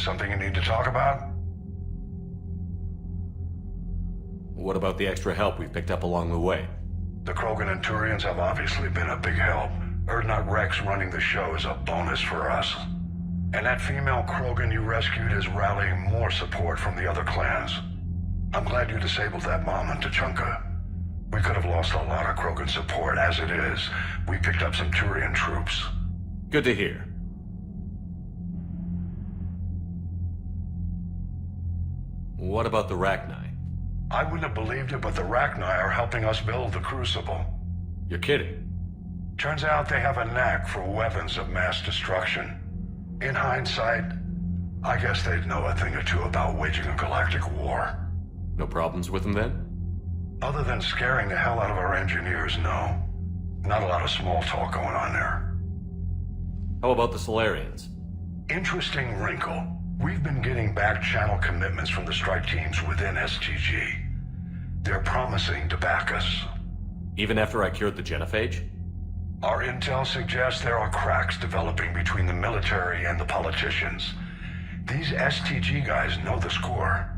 Something you need to talk about? What about the extra help we've picked up along the way? The Krogan and Turians have obviously been a big help. Urdnot Rex running the show is a bonus for us. And that female Krogan you rescued is rallying more support from the other clans. I'm glad you disabled that bomb on Tuchanka. We could have lost a lot of Krogan support. As it is, we picked up some Turian troops. Good to hear. What about the Rachni? I wouldn't have believed it, but the Rachni are helping us build the Crucible. You're kidding. Turns out they have a knack for weapons of mass destruction. In hindsight, I guess they'd know a thing or two about waging a galactic war. No problems with them then? Other than scaring the hell out of our engineers, no. Not a lot of small talk going on there. How about the Solarians? Interesting wrinkle. We've been getting back-channel commitments from the strike teams within STG. They're promising to back us. Even after I cured the genophage? Our intel suggests there are cracks developing between the military and the politicians. These STG guys know the score.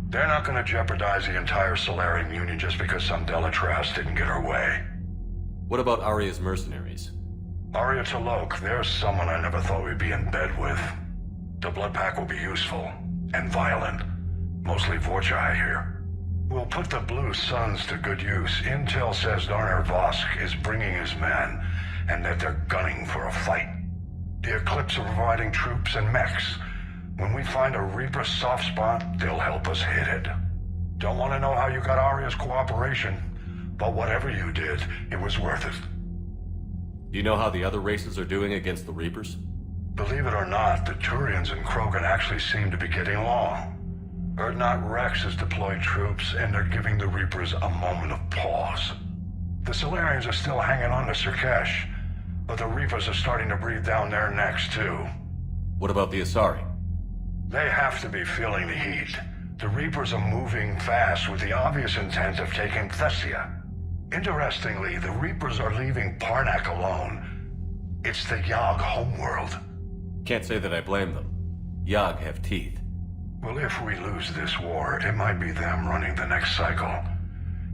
They're not going to jeopardize the entire Solarian Union just because some Delatras didn't get her way. What about Aria's mercenaries? Aria T'Loak, there's someone I never thought we'd be in bed with. The blood pack will be useful, and violent. Mostly Vorcha, I hear. We'll put the Blue Suns to good use. Intel says Darner Vosk is bringing his men, and that they're gunning for a fight. The Eclipse are providing troops and mechs. When we find a Reaper soft spot, they'll help us hit it. Don't want to know how you got Aria's cooperation, but whatever you did, it was worth it. Do you know how the other races are doing against the Reapers? Believe it or not, the Turians and Krogan actually seem to be getting along. Urdnot Rex has deployed troops, and they're giving the Reapers a moment of pause. The Solarians are still hanging on to Surkesh, but the Reapers are starting to breathe down their necks too. What about the Asari? They have to be feeling the heat. The Reapers are moving fast with the obvious intent of taking Thessia. Interestingly, the Reapers are leaving Parnak alone. It's the Yogg homeworld. Can't say that I blame them. Yogg have teeth. Well, if we lose this war, it might be them running the next cycle.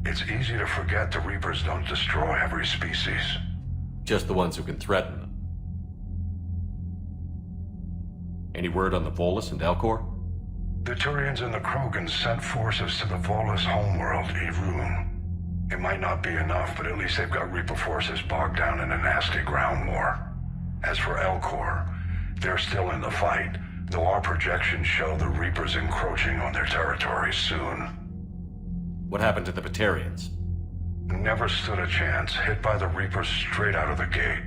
It's easy to forget the Reapers don't destroy every species. Just the ones who can threaten them. Any word on the Volus and Elcor? The Turians and the Krogan sent forces to the Volus homeworld, Irun. It might not be enough, but at least they've got Reaper forces bogged down in a nasty ground war. As for Elcor, they're still in the fight, though our projections show the Reapers encroaching on their territory soon. What happened to the Batarians? Never stood a chance, hit by the Reapers straight out of the gate.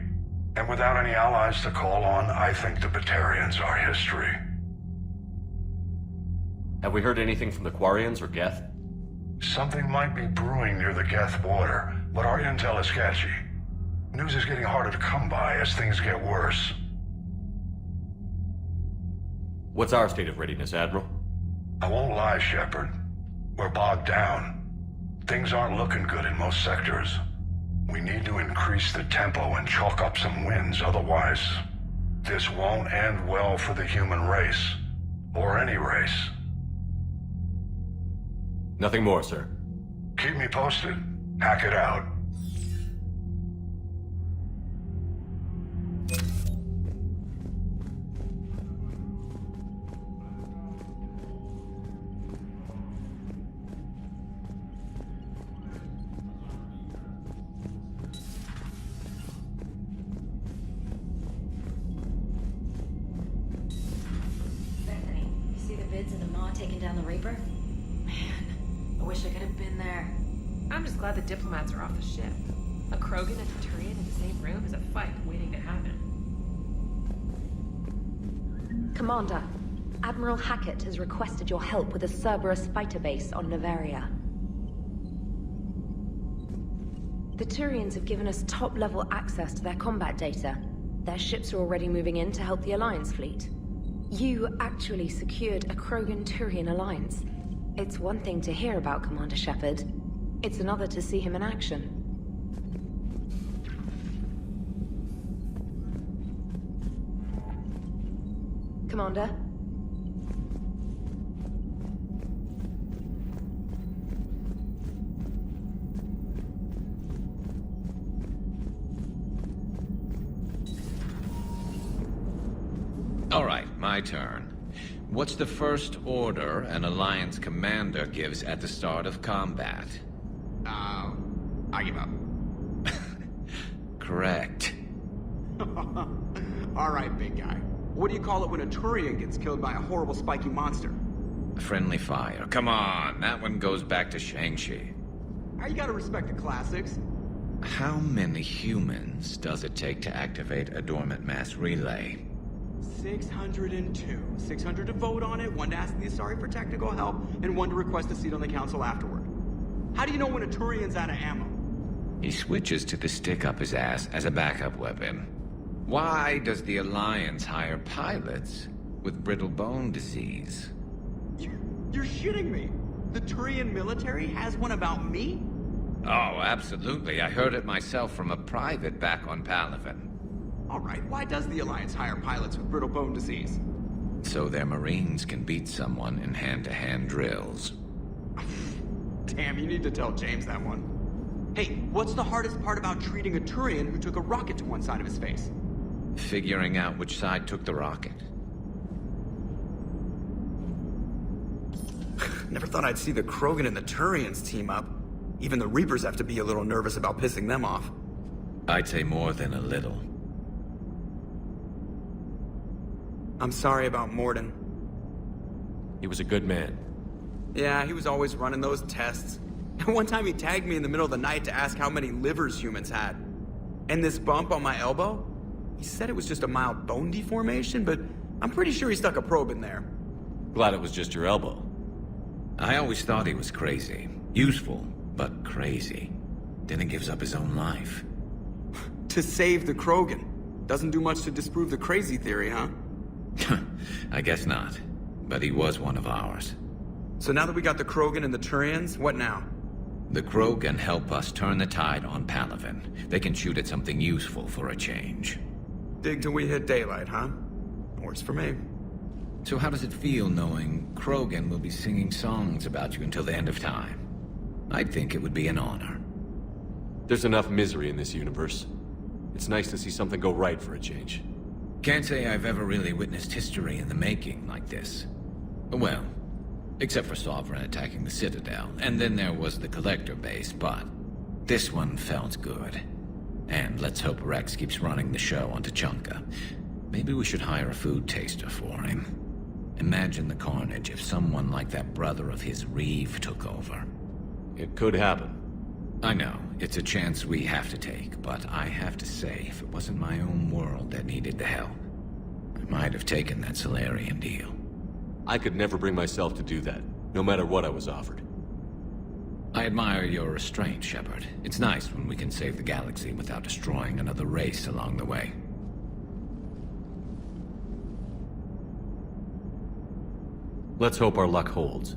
And without any allies to call on, I think the Batarians are history. Have we heard anything from the Quarians or Geth? Something might be brewing near the Geth border, but our intel is sketchy. News is getting harder to come by as things get worse. What's our state of readiness, Admiral? I won't lie, Shepard. We're bogged down. Things aren't looking good in most sectors. We need to increase the tempo and chalk up some wins, otherwise this won't end well for the human race. Or any race. Nothing more, sir. Keep me posted. Hack it out. Bethany, you see the vids of the Maw taking down the Reaper? Man, I wish I could have been there. I'm just glad the diplomats are off the ship. A Krogan and a Turian in the same room is a fight waiting to happen. Commander, Admiral Hackett has requested your help with a Cerberus fighter base on Novaria. The Turians have given us top-level access to their combat data. Their ships are already moving in to help the Alliance fleet. You actually secured a Krogan-Turian alliance. It's one thing to hear about Commander Shepard. It's another to see him in action. Commander? All right, my turn. What's the first order an Alliance commander gives at the start of combat? I give up. Correct. All right, big guy. What do you call it when a Turian gets killed by a horrible spiky monster? Friendly fire. Come on, that one goes back to Shang-Chi. You gotta respect the classics. How many humans does it take to activate a dormant mass relay? 602. 600 to vote on it, 1 to ask the Asari for technical help, and 1 to request a seat on the council afterward. How do you know when a Turian's out of ammo? He switches to the stick up his ass as a backup weapon. Why does the Alliance hire pilots with brittle bone disease? You're shitting me. The Turian military has one about me? Oh, absolutely. I heard it myself from a private back on Palaven. All right, why does the Alliance hire pilots with brittle bone disease? So their Marines can beat someone in hand-to-hand drills. Damn, you need to tell James that one. Hey, what's the hardest part about treating a Turian who took a rocket to one side of his face? Figuring out which side took the rocket. Never thought I'd see the Krogan and the Turians team up. Even the Reapers have to be a little nervous about pissing them off. I'd say more than a little. I'm sorry about Morden. He was a good man. Yeah, he was always running those tests. And one time he tagged me in the middle of the night to ask how many livers humans had. And this bump on my elbow? He said it was just a mild bone deformation, but I'm pretty sure he stuck a probe in there. Glad it was just your elbow. I always thought he was crazy. Useful, but crazy. Then he gives up his own life. To save the Krogan. Doesn't do much to disprove the crazy theory, huh? I guess not. But he was one of ours. So now that we got the Krogan and the Turians, what now? The Krogan help us turn the tide on Palaven. They can shoot at something useful for a change. Dig till we hit daylight, huh? Works for me. So how does it feel knowing Krogan will be singing songs about you until the end of time? I'd think it would be an honor. There's enough misery in this universe. It's nice to see something go right for a change. Can't say I've ever really witnessed history in the making like this. Well, except for Sovereign attacking the Citadel, and then there was the Collector base, but this one felt good. And let's hope Rex keeps running the show on Tuchanka. Maybe we should hire a food taster for him. Imagine the carnage if someone like that brother of his, Reeve, took over. It could happen. I know, it's a chance we have to take, but I have to say, if it wasn't my own world that needed the help, I might have taken that Solarian deal. I could never bring myself to do that, no matter what I was offered. I admire your restraint, Shepard. It's nice when we can save the galaxy without destroying another race along the way. Let's hope our luck holds.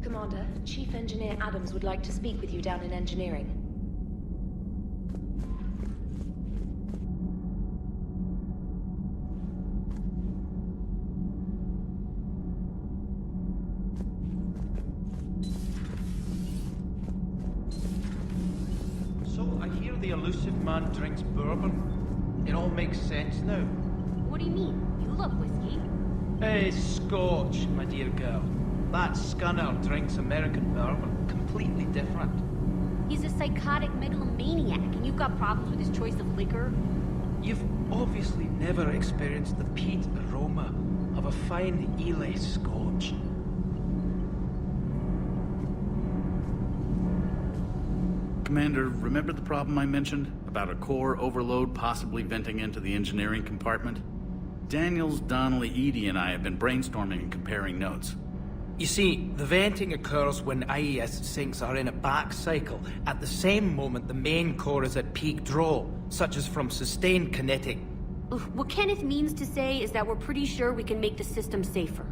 Commander, Chief Engineer Adams would like to speak with you down in engineering. So, I hear the elusive man drinks bourbon. It all makes sense now. What do you mean? You love whiskey. Hey, Scotch, my dear girl. That Scunner drinks American bourbon. Completely different. He's a psychotic megalomaniac, and you've got problems with his choice of liquor? You've obviously never experienced the peat aroma of a fine Ely Scotch. Commander, remember the problem I mentioned? About a core overload possibly venting into the engineering compartment? Daniels, Donnelly, Edie, and I have been brainstorming and comparing notes. You see, the venting occurs when IES sinks are in a back cycle, at the same moment the main core is at peak draw, such as from sustained kinetic. What Kenneth means to say is that we're pretty sure we can make the system safer.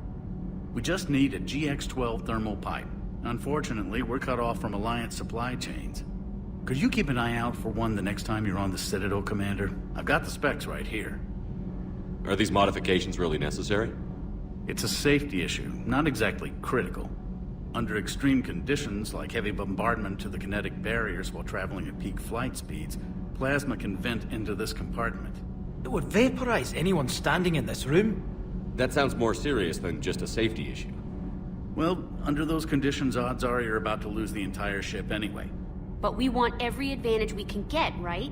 We just need a GX-12 thermal pipe. Unfortunately, we're cut off from Alliance supply chains. Could you keep an eye out for one the next time you're on the Citadel, Commander? I've got the specs right here. Are these modifications really necessary? It's a safety issue, not exactly critical. Under extreme conditions, like heavy bombardment to the kinetic barriers while traveling at peak flight speeds, plasma can vent into this compartment. It would vaporize anyone standing in this room. That sounds more serious than just a safety issue. Well, under those conditions, odds are you're about to lose the entire ship anyway. But we want every advantage we can get, right?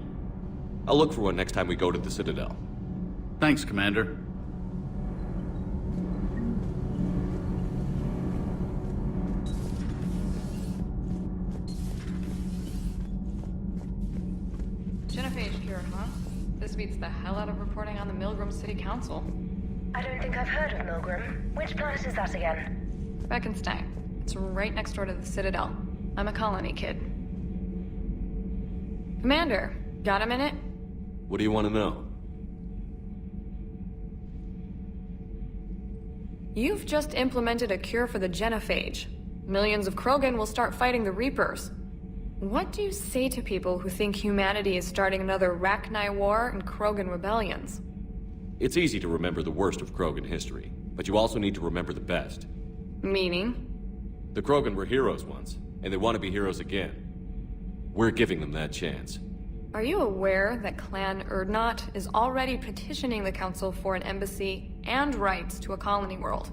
I'll look for one next time we go to the Citadel. Thanks, Commander. Genophage cure, huh? This beats the hell out of reporting on the Milgram City Council. I don't think I've heard of Milgram. Which planet is that again? Beckenstein. It's right next door to the Citadel. I'm a colony kid. Commander, got a minute? What do you want to know? You've just implemented a cure for the genophage. Millions of Krogan will start fighting the Reapers. What do you say to people who think humanity is starting another Rachni War and Krogan rebellions? It's easy to remember the worst of Krogan history, but you also need to remember the best. Meaning? The Krogan were heroes once, and they want to be heroes again. We're giving them that chance. Are you aware that Clan Urdnot is already petitioning the Council for an embassy and rights to a colony world?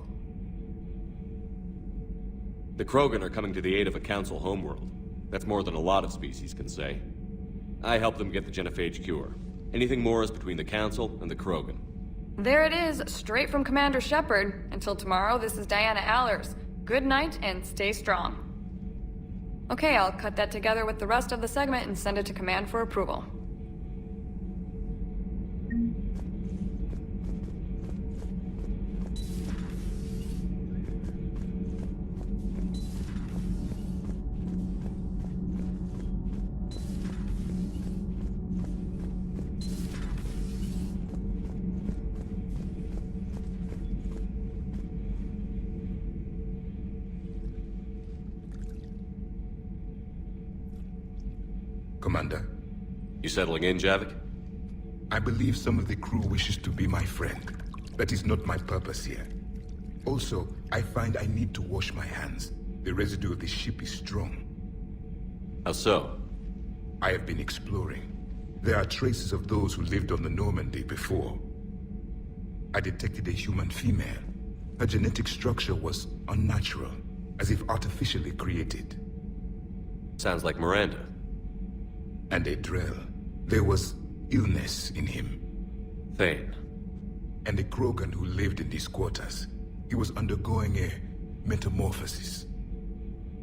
The Krogan are coming to the aid of a Council homeworld. That's more than a lot of species can say. I helped them get the genophage cure. Anything more is between the Council and the Krogan. There it is, straight from Commander Shepard. Until tomorrow, this is Diana Allers. Good night and stay strong. Okay, I'll cut that together with the rest of the segment and send it to Command for approval. Commander. You settling in, Javik? I believe some of the crew wishes to be my friend. That is not my purpose here. Also, I find I need to wash my hands. The residue of the ship is strong. How so? I have been exploring. There are traces of those who lived on the Normandy before. I detected a human female. Her genetic structure was unnatural, as if artificially created. Sounds like Miranda. And a drill. There was illness in him. Thane. And a Krogan who lived in these quarters. He was undergoing a metamorphosis.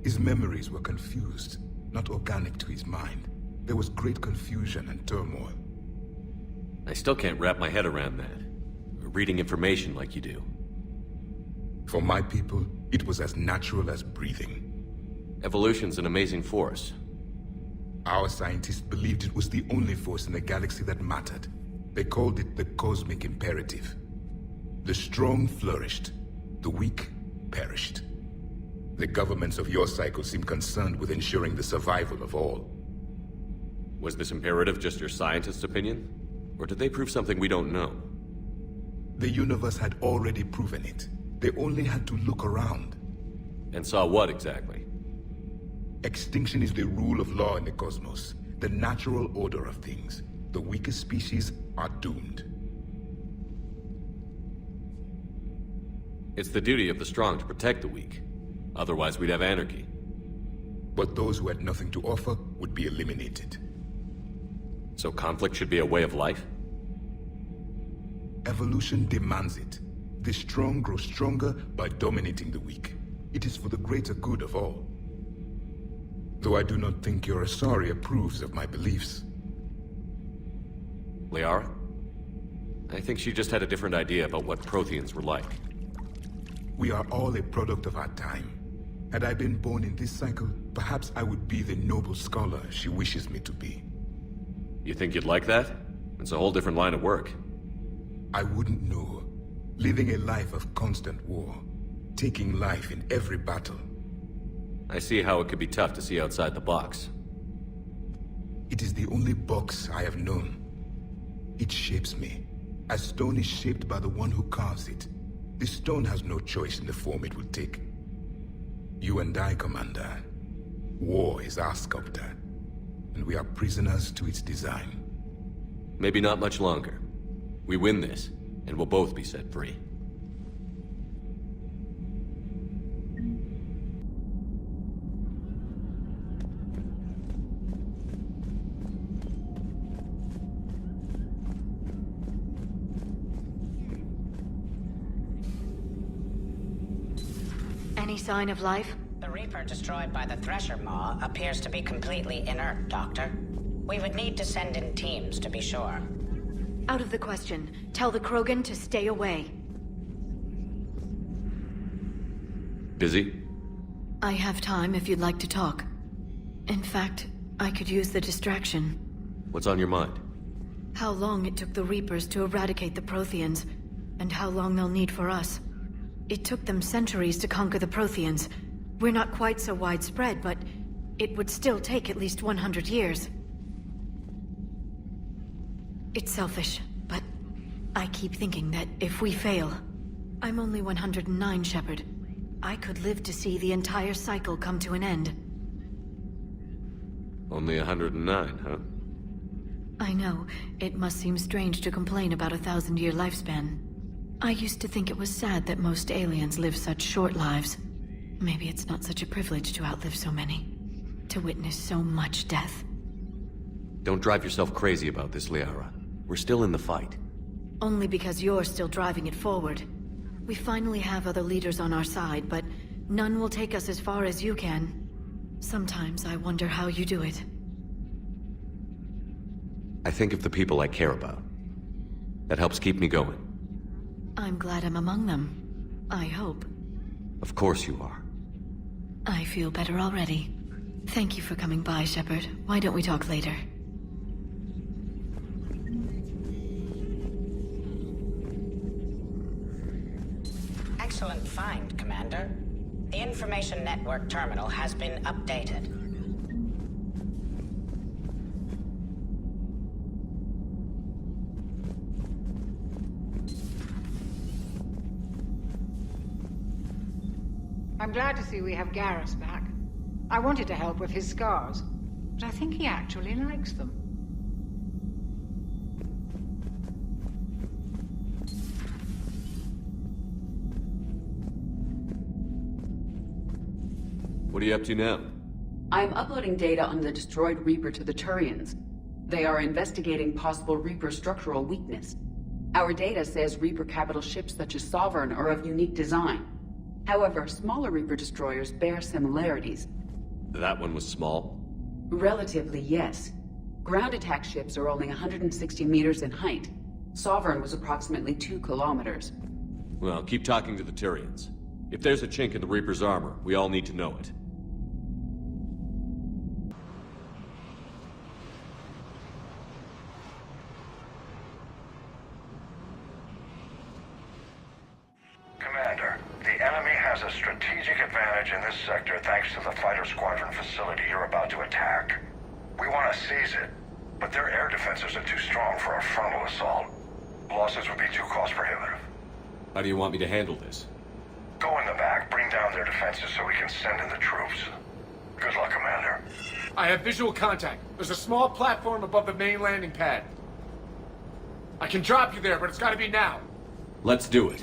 His memories were confused, not organic to his mind. There was great confusion and turmoil. I still can't wrap my head around that. Reading information like you do. For my people, it was as natural as breathing. Evolution's an amazing force. Our scientists believed it was the only force in the galaxy that mattered. They called it the cosmic imperative. The strong flourished, the weak perished. The governments of your cycle seem concerned with ensuring the survival of all. Was this imperative just your scientist's opinion? Or did they prove something we don't know? The universe had already proven it. They only had to look around. And saw what exactly? Extinction is the rule of law in the cosmos, the natural order of things. The weakest species are doomed. It's the duty of the strong to protect the weak. Otherwise, we'd have anarchy. But those who had nothing to offer would be eliminated. So conflict should be a way of life? Evolution demands it. The strong grow stronger by dominating the weak. It is for the greater good of all. Though I do not think your Asari approves of my beliefs. Liara? I think she just had a different idea about what Protheans were like. We are all a product of our time. Had I been born in this cycle, perhaps I would be the noble scholar she wishes me to be. You think you'd like that? It's a whole different line of work. I wouldn't know. Living a life of constant war. Taking life in every battle. I see how it could be tough to see outside the box. It is the only box I have known. It shapes me, as stone is shaped by the one who carves it. The stone has no choice in the form it will take. You and I, Commander. War is our sculptor, and we are prisoners to its design. Maybe not much longer. We win this, and we'll both be set free. Any sign of life? The Reaper destroyed by the Thresher Maw appears to be completely inert, Doctor. We would need to send in teams to be sure. Out of the question. Tell the Krogan to stay away. Busy? I have time if you'd like to talk. In fact, I could use the distraction. What's on your mind? How long it took the Reapers to eradicate the Protheans, and how long they'll need for us. It took them centuries to conquer the Protheans. We're not quite so widespread, but it would still take at least 100 years. It's selfish, but I keep thinking that if we fail... I'm only 109, Shepard. I could live to see the entire cycle come to an end. Only 109, huh? I know. It must seem strange to complain about a 1,000-year lifespan. I used to think it was sad that most aliens live such short lives. Maybe it's not such a privilege to outlive so many. To witness so much death. Don't drive yourself crazy about this, Liara. We're still in the fight. Only because you're still driving it forward. We finally have other leaders on our side, but none will take us as far as you can. Sometimes I wonder how you do it. I think of the people I care about. That helps keep me going. I'm glad I'm among them. I hope. Of course you are. I feel better already. Thank you for coming by, Shepard. Why don't we talk later? Excellent find, Commander. The Information Network terminal has been updated. I'm glad to see we have Garrus back. I wanted to help with his scars, but I think he actually likes them. What are you up to now? I'm uploading data on the destroyed Reaper to the Turians. They are investigating possible Reaper structural weakness. Our data says Reaper capital ships such as Sovereign are of unique design. However, smaller Reaper destroyers bear similarities. That one was small? Relatively, yes. Ground attack ships are only 160 meters in height. Sovereign was approximately 2 kilometers. Well, keep talking to the Turians. If there's a chink in the Reaper's armor, we all need to know it. Commander, the enemy has a strategic advantage in this sector thanks to the fighter squadron facility you're about to attack. We want to seize it, but their air defenses are too strong for a frontal assault. Losses would be too cost prohibitive. How do you want me to handle this? Go in the back, bring down their defenses so we can send in the troops. Good luck, Commander. I have visual contact. There's a small platform above the main landing pad. I can drop you there, but it's gotta be now. Let's do it.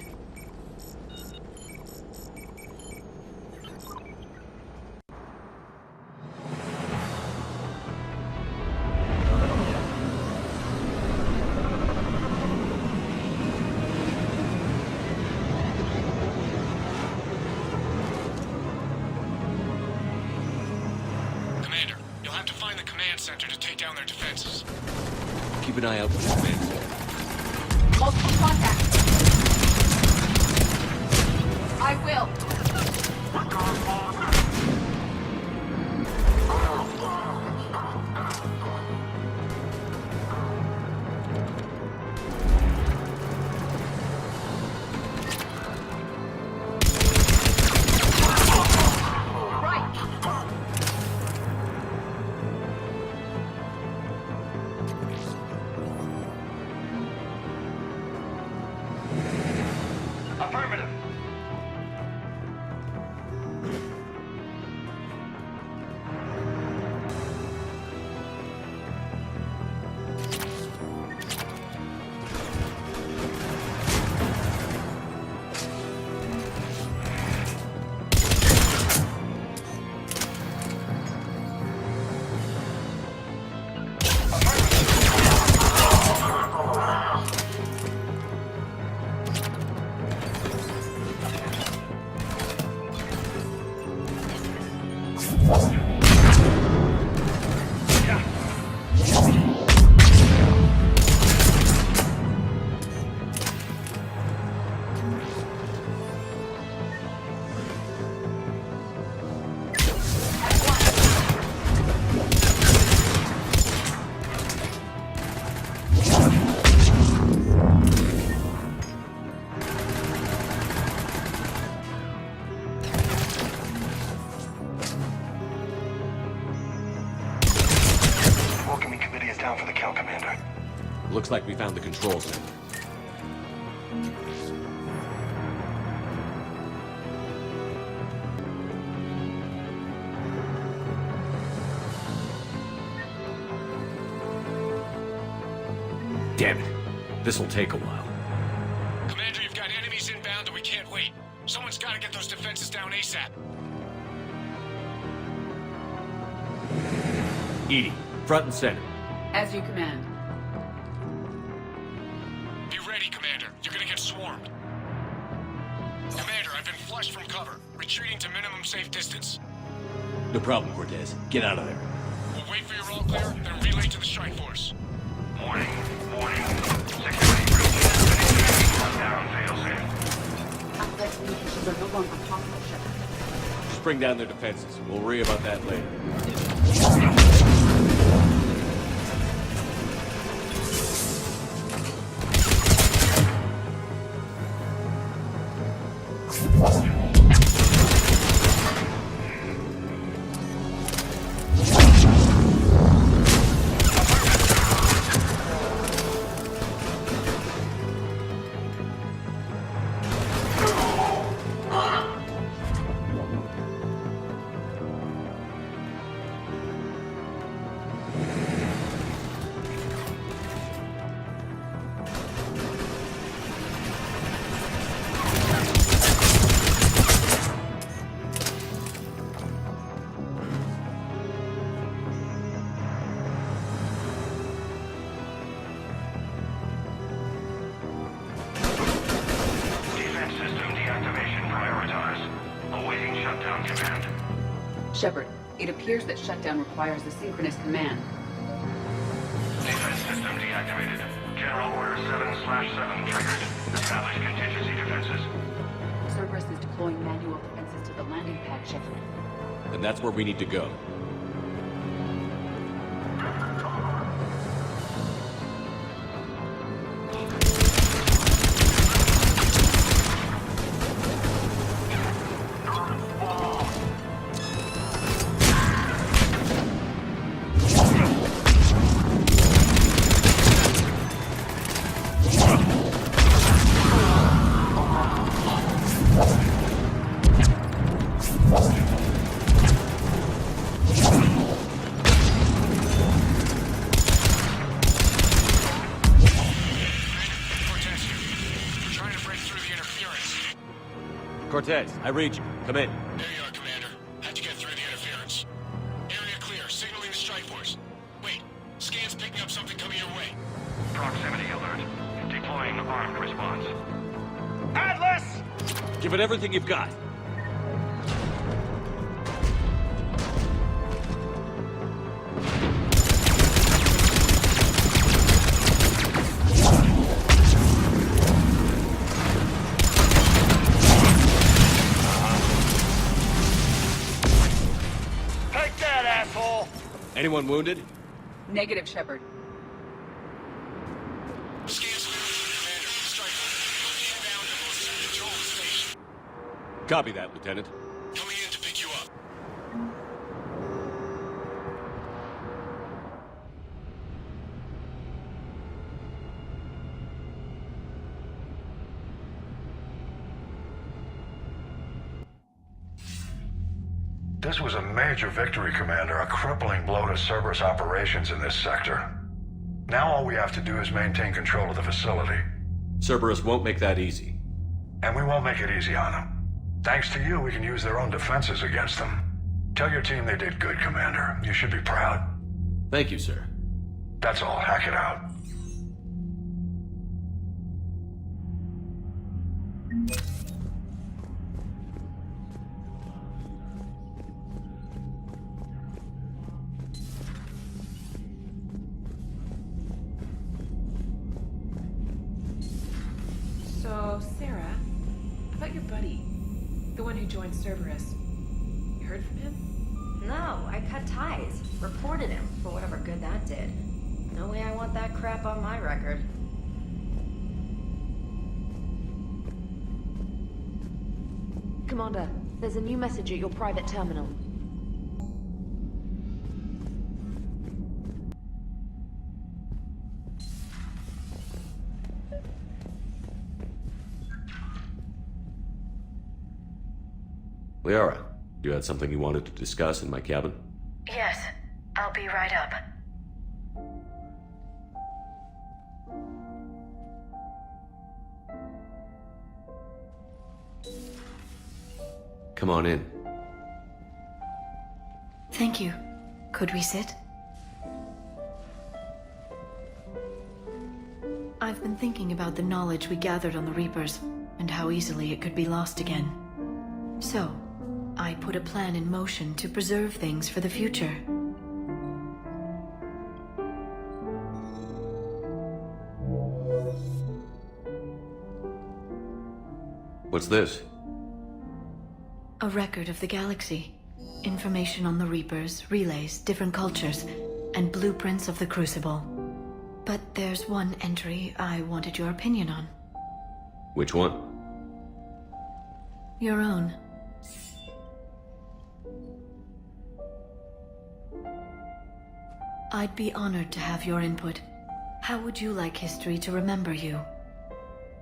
Center to take down their defenses. Keep an eye out for the command center. Multiple contacts. I will. Affirmative. Looks like we found the control center. Damn it. This'll take a while. Commander, you've got enemies inbound and we can't wait. Someone's got to get those defenses down ASAP. EDI, front and center. As you command. Be ready, Commander. You're gonna get swarmed. Commander, I've been flushed from cover. Retreating to minimum safe distance. No problem, Cortez. Get out of there. We'll wait for your all clear, then relay to the strike force. Warning. Security breach. Down, failsafe. Outside communications are no longer possible, Shepard. Just bring down their defenses. We'll worry about that later. Shepard, it appears that shutdown requires a synchronous command. Defense system deactivated. General Order 7/7 triggered. Establish contingency defenses. Cerberus is deploying manual defenses to the landing pad, Shepard. And that's where we need to go. Cortez, I read you. Come in. There you are, Commander. How'd you get through the interference? Area clear, signaling the strike force. Wait, scan's picking up something coming your way. Proximity alert. Deploying armed response. Atlas! Give it everything you've got. Anyone wounded? Negative, Shepard. Copy that, Lieutenant. Coming in to pick you up. This was a major victory, Commander. A crippling blow to Cerberus operations in this sector. Now all we have to do is maintain control of the facility. Cerberus won't make that easy. And we won't make it easy on them. Thanks to you, we can use their own defenses against them. Tell your team they did good, Commander. You should be proud. Thank you, sir. That's all. Hack it out. So, Sarah, about your buddy, the one who joined Cerberus. You heard from him? No, I cut ties. Reported him for whatever good that did. No way I want that crap on my record. Commander, there's a new message at your private terminal. Liara, you had something you wanted to discuss in my cabin? Yes, I'll be right up. Come on in. Thank you. Could we sit? I've been thinking about the knowledge we gathered on the Reapers, and how easily it could be lost again. So, I put a plan in motion to preserve things for the future. What's this? A record of the galaxy. Information on the Reapers, relays, different cultures, and blueprints of the Crucible. But there's one entry I wanted your opinion on. Which one? Your own. I'd be honored to have your input. How would you like history to remember you?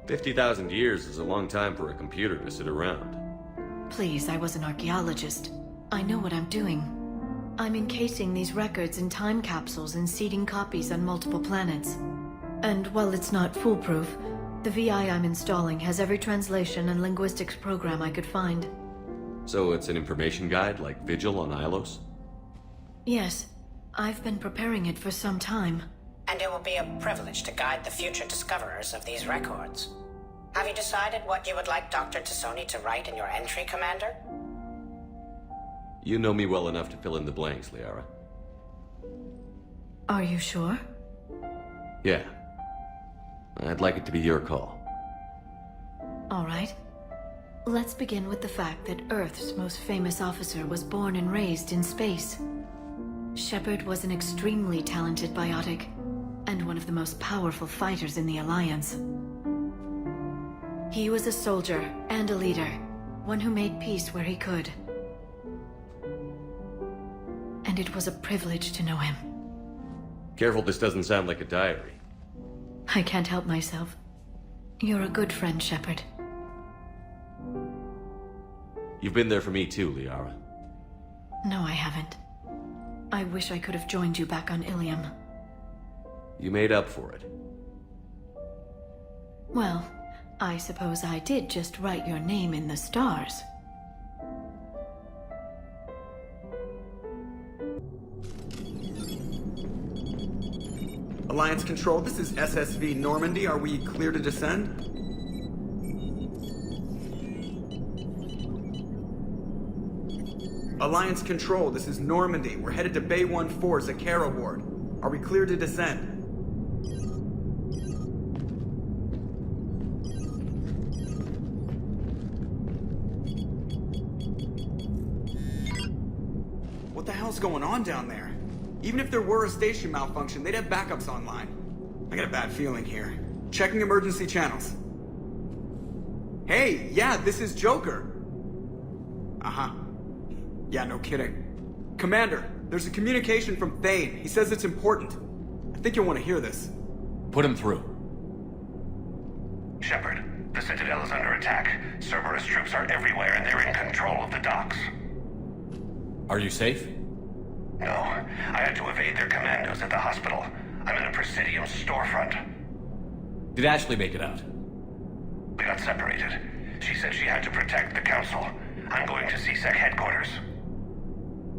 50,000 years is a long time for a computer to sit around. Please, I was an archaeologist. I know what I'm doing. I'm encasing these records in time capsules and seeding copies on multiple planets. And while it's not foolproof, the VI I'm installing has every translation and linguistics program I could find. So it's an information guide like Vigil on Ilos? Yes. I've been preparing it for some time. And it will be a privilege to guide the future discoverers of these records. Have you decided what you would like Dr. Tassoni to write in your entry, Commander? You know me well enough to fill in the blanks, Liara. Are you sure? Yeah. I'd like it to be your call. All right. Let's begin with the fact that Earth's most famous officer was born and raised in space. Shepard was an extremely talented biotic, and one of the most powerful fighters in the Alliance. He was a soldier and a leader, one who made peace where he could. And it was a privilege to know him. Careful this doesn't sound like a diary. I can't help myself. You're a good friend, Shepard. You've been there for me too, Liara. No, I haven't. I wish I could have joined you back on Ilium. You made up for it. Well, I suppose I did just write your name in the stars. Alliance Control, this is SSV Normandy. Are we clear to descend? Alliance Control, this is Normandy. We're headed to Bay 1-4, Zakara Ward. Are we clear to descend? What the hell's going on down there? Even if there were a station malfunction, they'd have backups online. I got a bad feeling here. Checking emergency channels. Hey, yeah, this is Joker. Uh-huh. Yeah, no kidding. Commander, there's a communication from Thane. He says it's important. I think you'll want to hear this. Put him through. Shepard, the Citadel is under attack. Cerberus troops are everywhere and they're in control of the docks. Are you safe? No, I had to evade their commandos at the hospital. I'm in a Presidium storefront. Did Ashley make it out? We got separated. She said she had to protect the Council. I'm going to CSEC headquarters.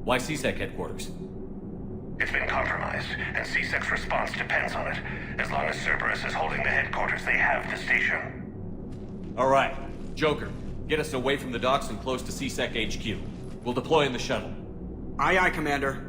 Why CSEC headquarters? It's been compromised, and CSEC's response depends on it. As long as Cerberus is holding the headquarters, they have the station. All right. Joker, get us away from the docks and close to CSEC HQ. We'll deploy in the shuttle. Aye, aye, Commander.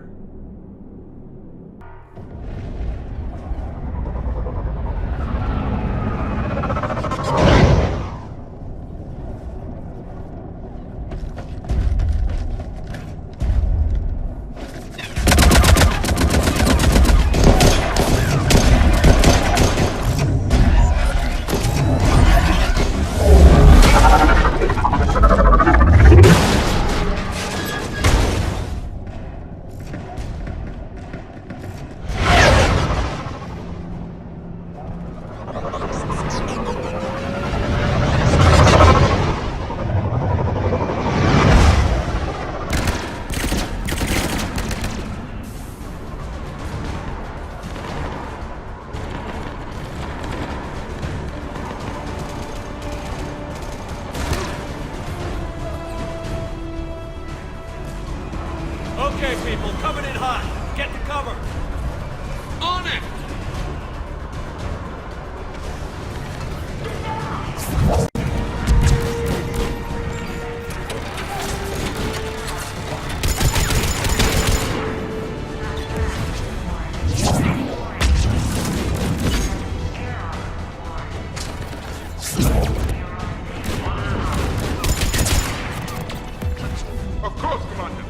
Of course, Commander.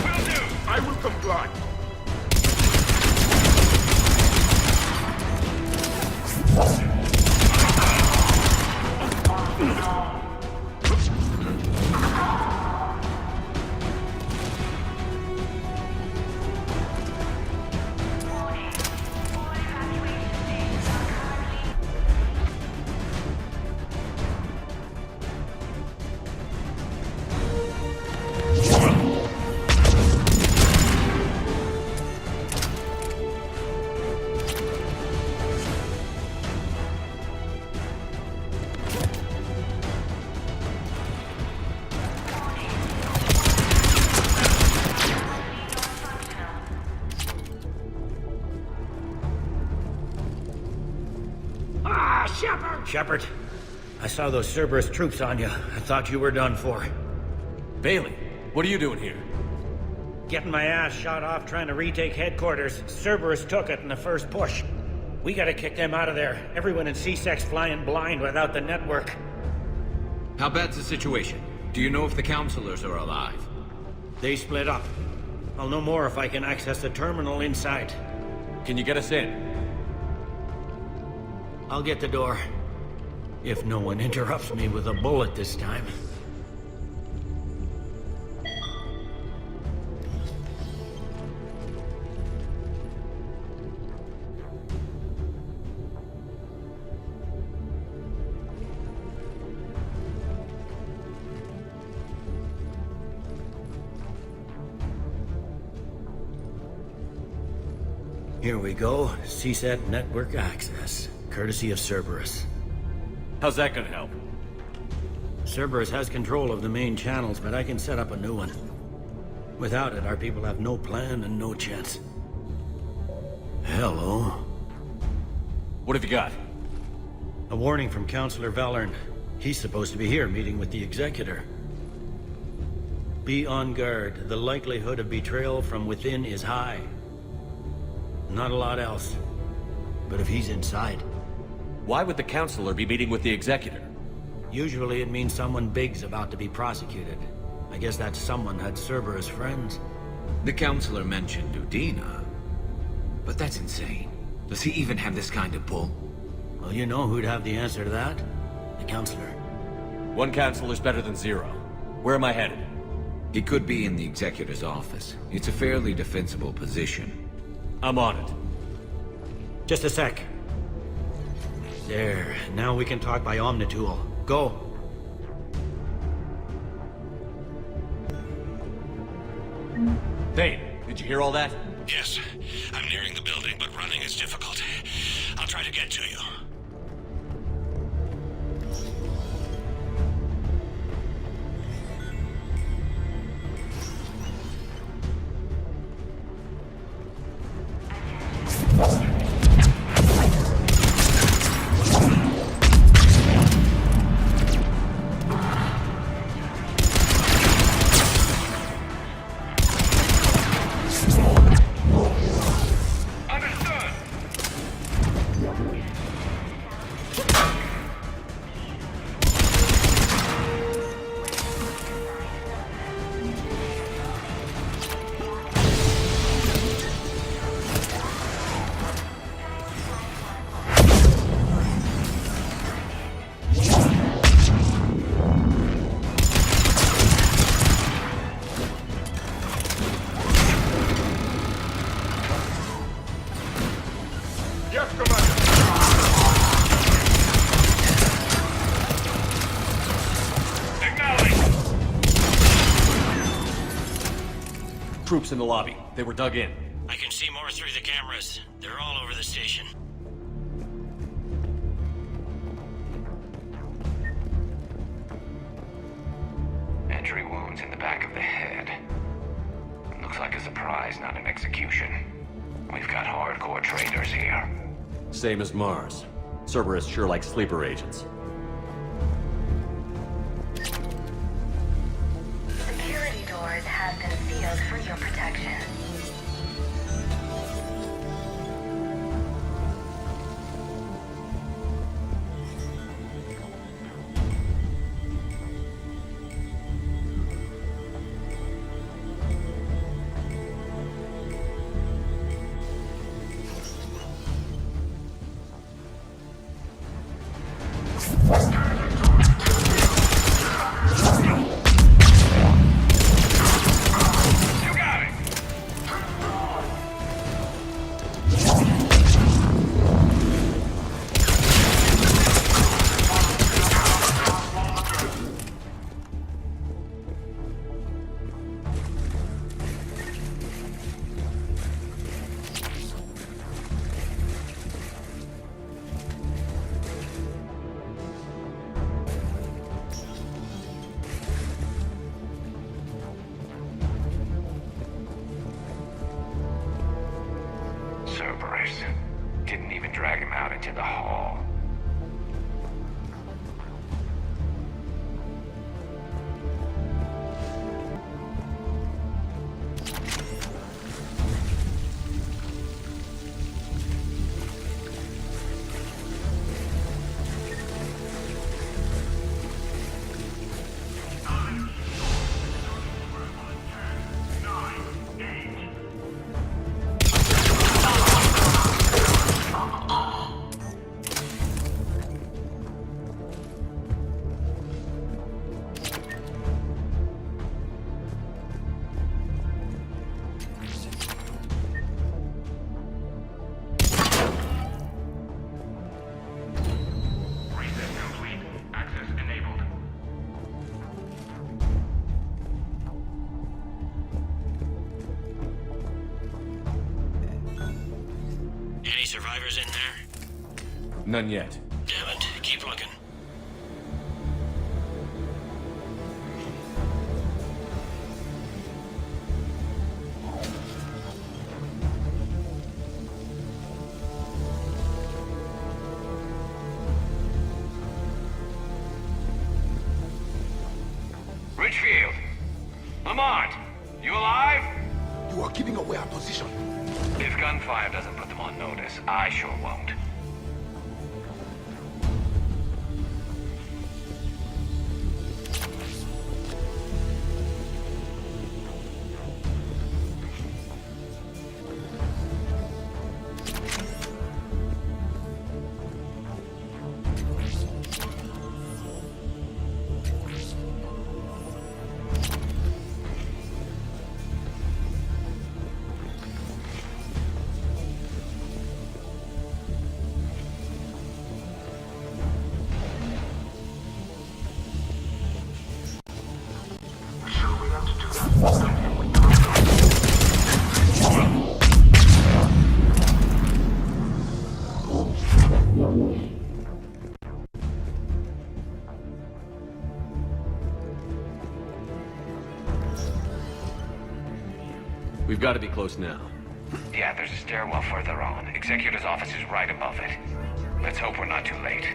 Will do. I will comply. Shepard, I saw those Cerberus troops on you. I thought you were done for. Bailey, what are you doing here? Getting my ass shot off trying to retake headquarters. Cerberus took it in the first push. We gotta kick them out of there. Everyone in C-Sec's flying blind without the network. How bad's the situation? Do you know if the counselors are alive? They split up. I'll know more if I can access the terminal inside. Can you get us in? I'll get the door. If no one interrupts me with a bullet this time. Here we go. CSAT network access, courtesy of Cerberus. How's that gonna help? Cerberus has control of the main channels, but I can set up a new one. Without it, our people have no plan and no chance. Hello. What have you got? A warning from Counselor Valern. He's supposed to be here meeting with the Executor. Be on guard. The likelihood of betrayal from within is high. Not a lot else. But if he's inside... Why would the Counselor be meeting with the Executor? Usually it means someone big's about to be prosecuted. I guess that someone had Cerberus friends. The Counselor mentioned Udina. But that's insane. Does he even have this kind of pull? Well, you know who'd have the answer to that? The Counselor. One Counselor's better than zero. Where am I headed? He could be in the Executor's office. It's a fairly defensible position. I'm on it. Just a sec. There. Now we can talk by Omnitool. Go. Thane, did you hear all that? Yes. I'm nearing the building, but running is difficult. I'll try to get to you. Troops in the lobby. They were dug in. I can see more through the cameras. They're all over the station. Entry wounds in the back of the head. Looks like a surprise, not an execution. We've got hardcore traitors here. Same as Mars. Cerberus sure likes sleeper agents. Security doors have been sealed for your protection. Cerberus. Didn't even drag him out into the hall. Any survivors in there? None yet. Damn it. Keep looking. Richfield! Lamont! You alive? You are giving away our position. If gunfire doesn't put them on notice, I sure won't. We've got to be close now. Yeah, there's a stairwell further on. Executor's office is right above it. Let's hope we're not too late.